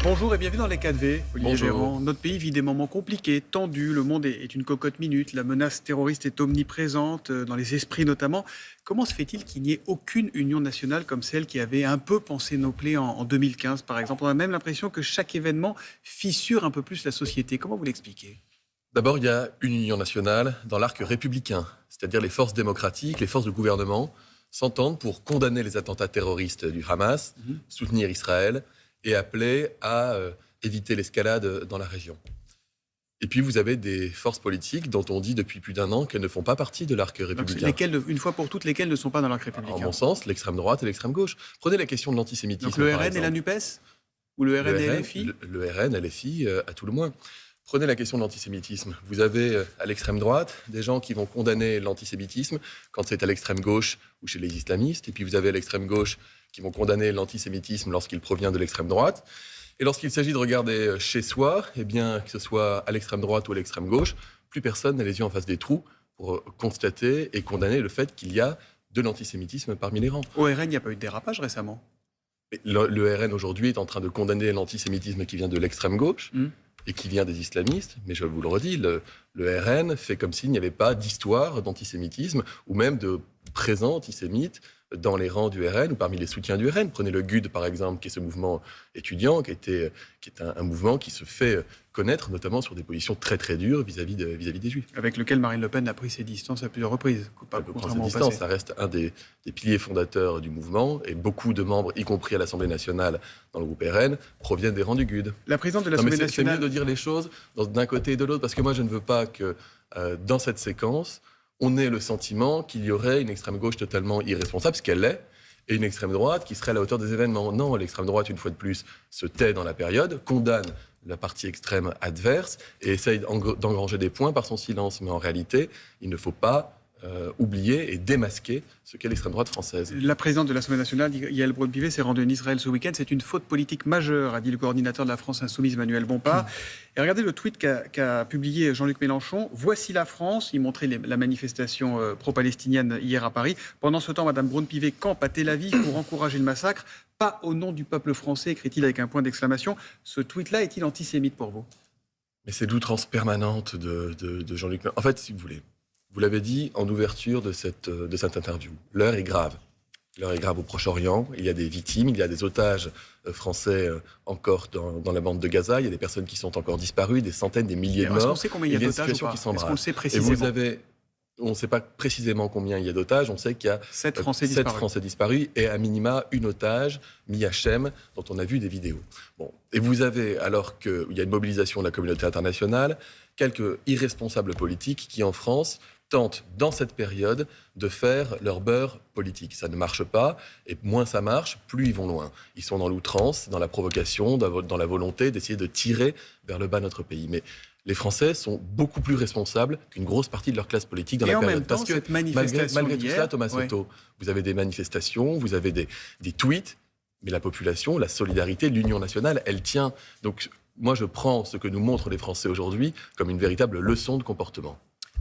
Bonjour et bienvenue dans les 4V. Olivier Bonjour. Véran. Notre pays vit des moments compliqués, tendus. Le monde est une cocotte minute. La menace terroriste est omniprésente, dans les esprits notamment. Comment se fait-il qu'il n'y ait aucune union nationale comme celle qui avait un peu pansé nos plaies en 2015, par exemple? On a même l'impression que chaque événement fissure un peu plus la société. Comment vous l'expliquez? D'abord, il y a une union nationale dans l'arc républicain, c'est-à-dire les forces démocratiques, les forces de gouvernement s'entendent pour condamner les attentats terroristes du Hamas, soutenir Israël et appeler à éviter l'escalade dans la région. Et puis vous avez des forces politiques dont on dit depuis plus d'un an qu'elles ne font pas partie de l'arc Donc, républicain. une fois pour toutes, lesquelles ne sont pas dans l'arc républicain? En mon sens, l'extrême droite et l'extrême gauche. Prenez la question de l'antisémitisme. Donc le par RN et exemple. la NUPES? Ou le RN et LFI? Le RN, LFI, à tout le moins. Prenez la question de l'antisémitisme. Vous avez à l'extrême droite des gens qui vont condamner l'antisémitisme quand c'est à l'extrême gauche ou chez les islamistes. Et puis vous avez à l'extrême gauche qui vont condamner l'antisémitisme lorsqu'il provient de l'extrême droite. Et lorsqu'il s'agit de regarder chez soi, eh bien, que ce soit à l'extrême droite ou à l'extrême gauche, plus personne n'a les yeux en face des trous pour constater et condamner le fait qu'il y a de l'antisémitisme parmi les rangs. Au RN, il n'y a pas eu de dérapage récemment? Le RN aujourd'hui est en train de condamner l'antisémitisme qui vient de l'extrême gauche et qui vient des islamistes. Mais je vous le redis, le RN fait comme s'il n'y avait pas d'histoire d'antisémitisme ou même de présents antisémites dans les rangs du RN ou parmi les soutiens du RN. Prenez le GUD, par exemple, qui est ce mouvement étudiant, qui est un mouvement qui se fait connaître, notamment sur des positions très très dures vis-à-vis des Juifs. Avec lequel Marine Le Pen a pris ses distances à plusieurs reprises. Contrairement au distance, passé. ça reste un des piliers fondateurs du mouvement, et beaucoup de membres, y compris à l'Assemblée nationale, dans le groupe RN, proviennent des rangs du GUD. La présidente de Non, mais l'Assemblée c'est nationale... mieux de dire les choses d'un côté et de l'autre, parce que moi, je ne veux pas que, dans cette séquence, on ait le sentiment qu'il y aurait une extrême gauche totalement irresponsable, ce qu'elle l'est, et une extrême droite qui serait à la hauteur des événements. Non, l'extrême droite, une fois de plus, se tait dans la période, condamne la partie extrême adverse et essaye d'engranger des points par son silence. Mais en réalité, il ne faut pas oublier et démasquer ce qu'est l'extrême droite française. La présidente de l'Assemblée nationale, Yael Braun-Pivet, s'est rendue en Israël ce week-end. C'est une faute politique majeure, a dit le coordinateur de la France Insoumise, Manuel Bompard. Et regardez le tweet qu'a publié Jean-Luc Mélenchon. Voici la France. Il montrait la manifestation pro-palestinienne hier à Paris. Pendant ce temps, Madame Braun-Pivet campe à Tel Aviv pour encourager le massacre. Pas au nom du peuple français, écrit-il avec un point d'exclamation. Ce tweet-là est-il antisémite pour vous? Mais c'est l'outrance permanente de Jean-Luc Mélenchon. En fait, si vous voulez, vous l'avez dit en ouverture de cette interview, l'heure est grave. L'heure est grave au Proche-Orient. Il y a des victimes, il y a des otages français encore dans la bande de Gaza. Il y a des personnes qui sont encore disparues, des centaines, des milliers de morts. Est-ce qu'on sait combien il y a d'otages ou pas? Est-ce qu'on le sait précisément? On ne sait pas précisément combien il y a d'otages. On sait qu'il y a 7 Français disparus et à minima une otage, Mia Chem, dont on a vu des vidéos. Bon. Et vous avez, alors qu'il y a une mobilisation de la communauté internationale, quelques irresponsables politiques qui, en France, tentent, dans cette période, de faire leur beurre politique. Ça ne marche pas, et moins ça marche, plus ils vont loin. Ils sont dans l'outrance, dans la provocation, dans la volonté d'essayer de tirer vers le bas notre pays. Mais les Français sont beaucoup plus responsables qu'une grosse partie de leur classe politique dans la période. Et en même temps, parce que cette manifestation malgré tout cela, Thomas Soto, vous avez des manifestations, vous avez des tweets, mais la population, la solidarité, l'union nationale, elle tient. Donc moi, je prends ce que nous montrent les Français aujourd'hui comme une véritable leçon de comportement.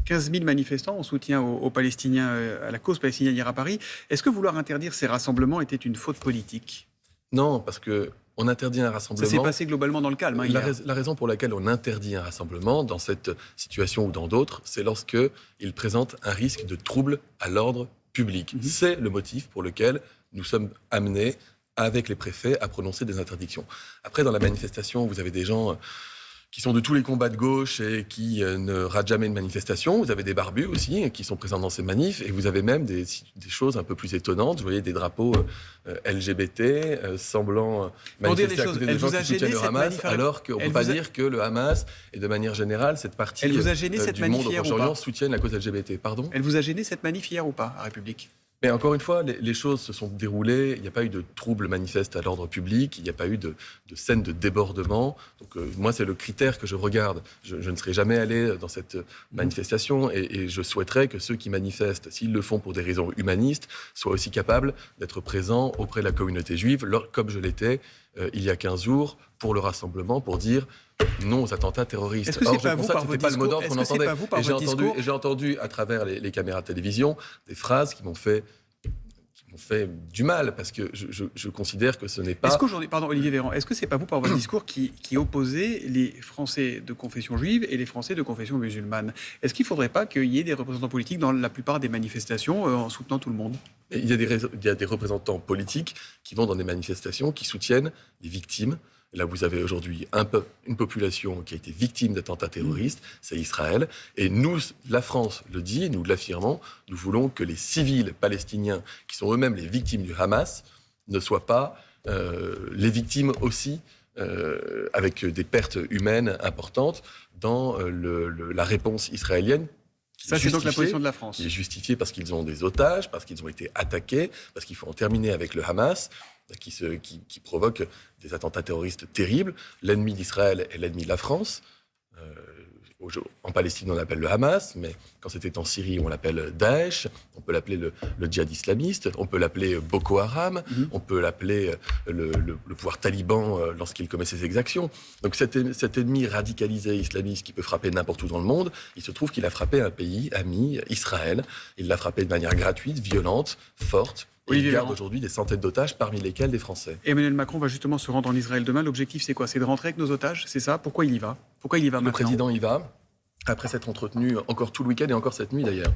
15 000 manifestants en soutien aux Palestiniens, à la cause palestinienne hier à Paris. Est-ce que vouloir interdire ces rassemblements était une faute politique? Non, parce qu'on interdit un rassemblement... Ça s'est passé globalement dans le calme. La raison pour laquelle on interdit un rassemblement, dans cette situation ou dans d'autres, c'est lorsqu'il présente un risque de trouble à l'ordre public. C'est le motif pour lequel nous sommes amenés, avec les préfets, à prononcer des interdictions. Après, dans la manifestation, vous avez des gens qui sont de tous les combats de gauche et qui ne ratent jamais une manifestation. Vous avez des barbus aussi qui sont présents dans ces manifs. Et vous avez même des choses un peu plus étonnantes. Vous voyez des drapeaux LGBT semblant manifester à côté des gens qui soutiennent le Hamas, alors qu'on ne peut pas dire que le Hamas et de manière générale, cette partie du monde au Proche-Orient soutiennent la cause LGBT. Pardon ? Elle vous a gêné cette manif hier ou pas, à République ? Mais encore une fois, les choses se sont déroulées, il n'y a pas eu de troubles manifestes à l'ordre public, il n'y a pas eu de scène de débordement. Donc moi, c'est le critère que je regarde. Je ne serai jamais allé dans cette manifestation et je souhaiterais que ceux qui manifestent, s'ils le font pour des raisons humanistes, soient aussi capables d'être présents auprès de la communauté juive, comme je l'étais il y a 15 jours, pour le rassemblement, pour dire non aux attentats terroristes. Est-ce que c'est pas vous par votre pas le mot d'ordre qu'on entendait. Et j'ai entendu à travers les caméras de télévision des phrases qui m'ont m'ont fait du mal, parce que je considère que ce n'est pas... Est-ce qu'aujourd'hui, pardon Olivier Véran, est-ce que c'est pas vous, par votre discours, qui opposez les Français de confession juive et les Français de confession musulmane? Est-ce qu'il ne faudrait pas qu'il y ait des représentants politiques dans la plupart des manifestations en soutenant tout le monde? Il y a des représentants politiques qui vont dans des manifestations, qui soutiennent les victimes. Là, vous avez aujourd'hui une population qui a été victime d'attentats terroristes, c'est Israël. Et nous, la France le dit, nous l'affirmons, nous voulons que les civils palestiniens, qui sont eux-mêmes les victimes du Hamas, ne soient pas les victimes aussi, avec des pertes humaines importantes, dans la réponse israélienne. Ça, c'est donc la position de la France. Qui est justifiée parce qu'ils ont des otages, parce qu'ils ont été attaqués, parce qu'il faut en terminer avec le Hamas, qui provoque des attentats terroristes terribles. L'ennemi d'Israël est l'ennemi de la France. En Palestine, on l'appelle le Hamas, mais quand c'était en Syrie, on l'appelle Daesh. On peut l'appeler le djihad islamiste, on peut l'appeler Boko Haram, on peut l'appeler le pouvoir taliban lorsqu'il commet ses exactions. Donc cet ennemi radicalisé islamiste qui peut frapper n'importe où dans le monde, il se trouve qu'il a frappé un pays ami, Israël. Il l'a frappé de manière gratuite, violente, forte. Et il garde aujourd'hui des centaines d'otages, parmi lesquels des Français. Emmanuel Macron va justement se rendre en Israël demain. L'objectif, c'est quoi? C'est de rentrer avec nos otages, c'est ça? Pourquoi il y va? Pourquoi il y va maintenant? Le président y va, après s'être entretenu encore tout le week-end et encore cette nuit d'ailleurs,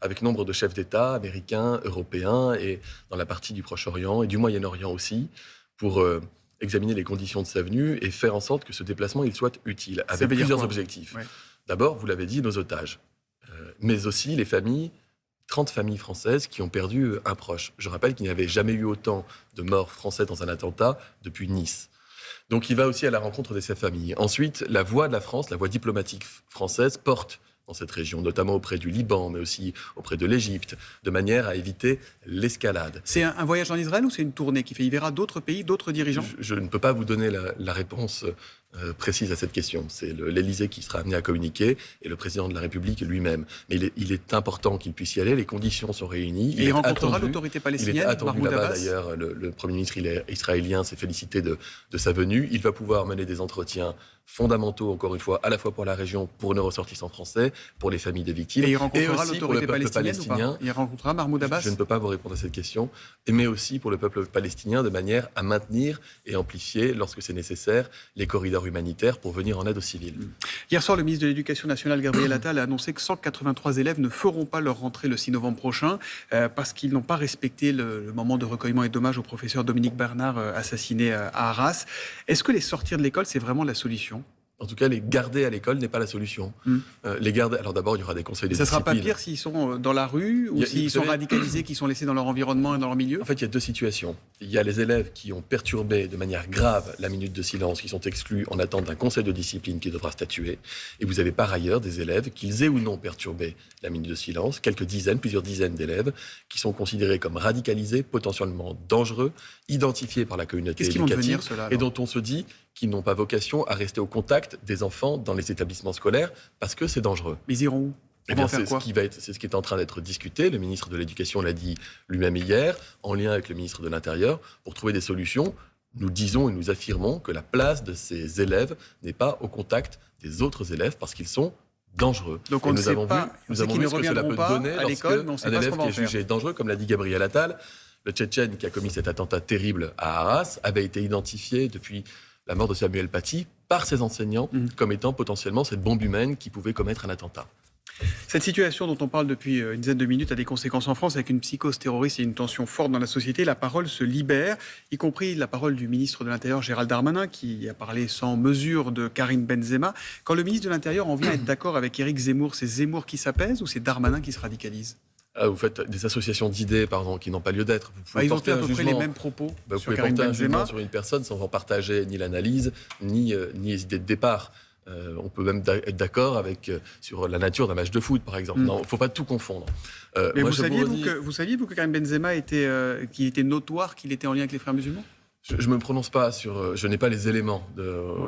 avec nombre de chefs d'État américains, européens, et dans la partie du Proche-Orient et du Moyen-Orient aussi, pour examiner les conditions de sa venue et faire en sorte que ce déplacement il soit utile, avec plusieurs objectifs. Ouais. D'abord, vous l'avez dit, nos otages, mais aussi les familles. 30 familles françaises qui ont perdu un proche. Je rappelle qu'il n'y avait jamais eu autant de morts français dans un attentat depuis Nice. Donc il va aussi à la rencontre de ces familles. Ensuite, la voix de la France, la voix diplomatique française porte dans cette région, notamment auprès du Liban, mais aussi auprès de l'Égypte, de manière à éviter l'escalade. C'est un voyage en Israël ou c'est une tournée qui fait? Il verra d'autres pays, d'autres dirigeants? Je ne peux pas vous donner la réponse précise à cette question. C'est l'Élysée qui sera amené à communiquer et le président de la République lui-même. Mais il est important qu'il puisse y aller, les conditions sont réunies. Et il rencontrera l'autorité palestinienne, il est attendu Mahmoud là-bas Abbas. d'ailleurs, le Premier ministre israélien s'est félicité de sa venue. Il va pouvoir mener des entretiens fondamentaux, encore une fois, à la fois pour la région, pour nos ressortissants français, pour les familles des victimes. Et il rencontrera aussi l'autorité palestinienne ou pas? Il rencontrera Mahmoud Abbas? Je ne peux pas vous répondre à cette question, mais aussi pour le peuple palestinien, de manière à maintenir et amplifier, lorsque c'est nécessaire, les corridors humanitaires pour venir en aide aux civils. Hier soir, le ministre de l'Éducation nationale, Gabriel Attal, a annoncé que 183 élèves ne feront pas leur rentrée le 6 novembre prochain parce qu'ils n'ont pas respecté le moment de recueillement et d'hommage au professeur Dominique Bernard assassiné à Arras. Est-ce que les sortir de l'école, c'est vraiment la solution? En tout cas, les garder à l'école n'est pas la solution. Les garder. Alors d'abord, il y aura des conseils de discipline. Ça ne sera pas pire s'ils sont dans la rue ou s'ils sont radicalisés, qu'ils sont laissés dans leur environnement et dans leur milieu? En fait, il y a deux situations. Il y a les élèves qui ont perturbé de manière grave la minute de silence, qui sont exclus en attente d'un conseil de discipline qui devra statuer. Et vous avez par ailleurs des élèves, qu'ils aient ou non perturbé la minute de silence, plusieurs dizaines d'élèves, qui sont considérés comme radicalisés, potentiellement dangereux, identifiés par la communauté éducative, et dont on se dit qu'ils n'ont pas vocation à rester au contact des enfants dans les établissements scolaires parce que c'est dangereux. Mais ils iront où? C'est ce qui est en train d'être discuté. Le ministre de l'Éducation l'a dit lui-même hier, en lien avec le ministre de l'Intérieur, pour trouver des solutions. Nous disons et nous affirmons que la place de ces élèves n'est pas au contact des autres élèves parce qu'ils sont dangereux. Donc on nous avons vu ce que cela peut donner à l'école, un élève qui est jugé dangereux, comme l'a dit Gabriel Attal. Le Tchétchène qui a commis cet attentat terrible à Arras avait été identifié depuis la mort de Samuel Paty par ses enseignants comme étant potentiellement cette bombe humaine qui pouvait commettre un attentat. Cette situation dont on parle depuis une dizaine de minutes a des conséquences en France avec une psychose terroriste et une tension forte dans la société. La parole se libère, y compris la parole du ministre de l'Intérieur Gérald Darmanin qui a parlé sans mesure de Karim Benzema. Quand le ministre de l'Intérieur en vient à être d'accord avec Éric Zemmour, c'est Zemmour qui s'apaise ou c'est Darmanin qui se radicalise? Vous faites des associations d'idées, qui n'ont pas lieu d'être. Ils ont fait à peu près les mêmes propos sur Karim Benzema. Vous pouvez porter un jugement sur une personne sans en partager ni l'analyse, ni les idées de départ. On peut même être d'accord sur la nature d'un match de foot, par exemple. Non, il ne faut pas tout confondre. Mais vous saviez que Karim Benzema qu'il était notoire, qu'il était en lien avec les frères musulmans? Je ne me prononce pas sur... je n'ai pas les éléments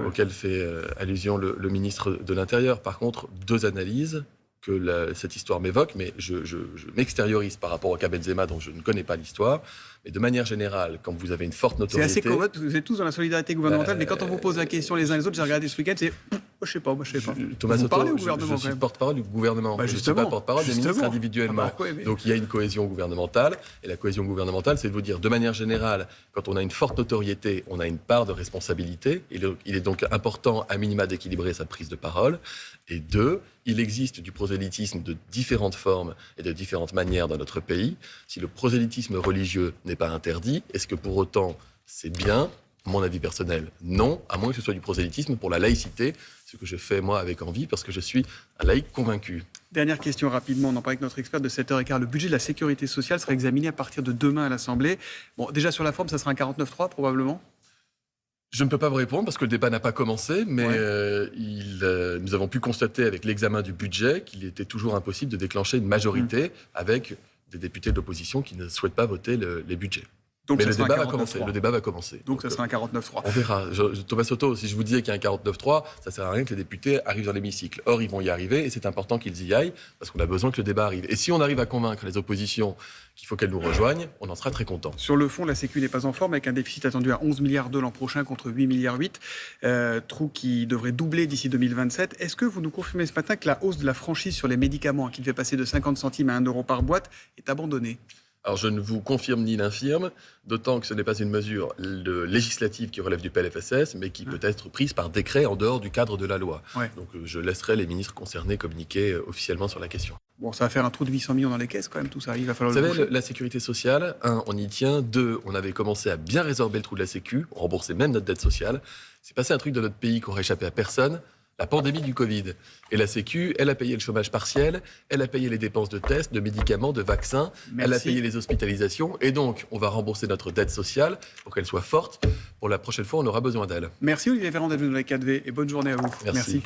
auxquels fait allusion le ministre de l'Intérieur. Par contre, deux analyses que cette histoire m'évoque, mais je m'extériorise par rapport au cas Benzema dont je ne connais pas l'histoire. Mais de manière générale, quand vous avez une forte notoriété... C'est assez commode, vous êtes tous dans la solidarité gouvernementale, mais quand on vous pose la question les uns les autres, j'ai regardé ce week-end, c'est Je sais pas. Thomas Vous parlez Soto, au gouvernement, je quand suis même. porte-parole du gouvernement. Bah, Je ne suis justement, pas porte-parole des ministres individuellement. Mais... Donc il y a une cohésion gouvernementale. Et la cohésion gouvernementale, c'est de vous dire, de manière générale, quand on a une forte notoriété, on a une part de responsabilité. Il est donc important, à minima, d'équilibrer sa prise de parole. Et deux, il existe du prosélytisme de différentes formes et de différentes manières dans notre pays. Si le prosélytisme religieux n'est pas interdit, est-ce que pour autant c'est bien ? Mon avis personnel, non, à moins que ce soit du prosélytisme pour la laïcité, ce que je fais moi avec envie parce que je suis un laïc convaincu. Dernière question rapidement, on en parle avec notre expert de 7h15. Le budget de la sécurité sociale sera examiné à partir de demain à l'Assemblée. Bon, déjà sur la forme, ça sera un 49.3 probablement ? Je ne peux pas vous répondre parce que le débat n'a pas commencé, mais nous avons pu constater avec l'examen du budget qu'il était toujours impossible de déclencher une majorité avec des députés de l'opposition qui ne souhaitent pas voter les budgets. Donc mais ça le sera débat, un 49.3. le débat va commencer. Donc ça sera un 49.3. On verra. Thomas Soto, si je vous disais qu'il y a un 49.3, ça ne sert à rien que les députés arrivent dans l'hémicycle. Or, ils vont y arriver et c'est important qu'ils y aillent parce qu'on a besoin que le débat arrive. Et si on arrive à convaincre les oppositions qu'il faut qu'elles nous rejoignent, on en sera très content. Sur le fond, la Sécu n'est pas en forme avec un déficit attendu à 11 milliards d'euros l'an prochain contre 8 milliards 8, trou qui devrait doubler d'ici 2027. Est-ce que vous nous confirmez ce matin que la hausse de la franchise sur les médicaments, qui devait passer de 50 centimes à 1 euro par boîte, est abandonnée ? Alors, je ne vous confirme ni l'infirme, d'autant que ce n'est pas une mesure législative qui relève du PLFSS, mais qui peut être prise par décret en dehors du cadre de la loi. Ouais. Donc, je laisserai les ministres concernés communiquer officiellement sur la question. Bon, ça va faire un trou de 800 millions dans les caisses quand même, tout ça. Il va falloir Vous le savez, boucher. la sécurité sociale, on y tient. 2, on avait commencé à bien résorber le trou de la Sécu, on remboursait même notre dette sociale. C'est passé un truc dans notre pays qui aurait échappé à personne. La pandémie du Covid. Et la Sécu, elle a payé le chômage partiel, elle a payé les dépenses de tests, de médicaments, de vaccins, elle a payé les hospitalisations. Et donc, on va rembourser notre dette sociale pour qu'elle soit forte. Pour la prochaine fois, on aura besoin d'elle. Merci Olivier Véran d'être venu dans les 4V et bonne journée à vous. Merci.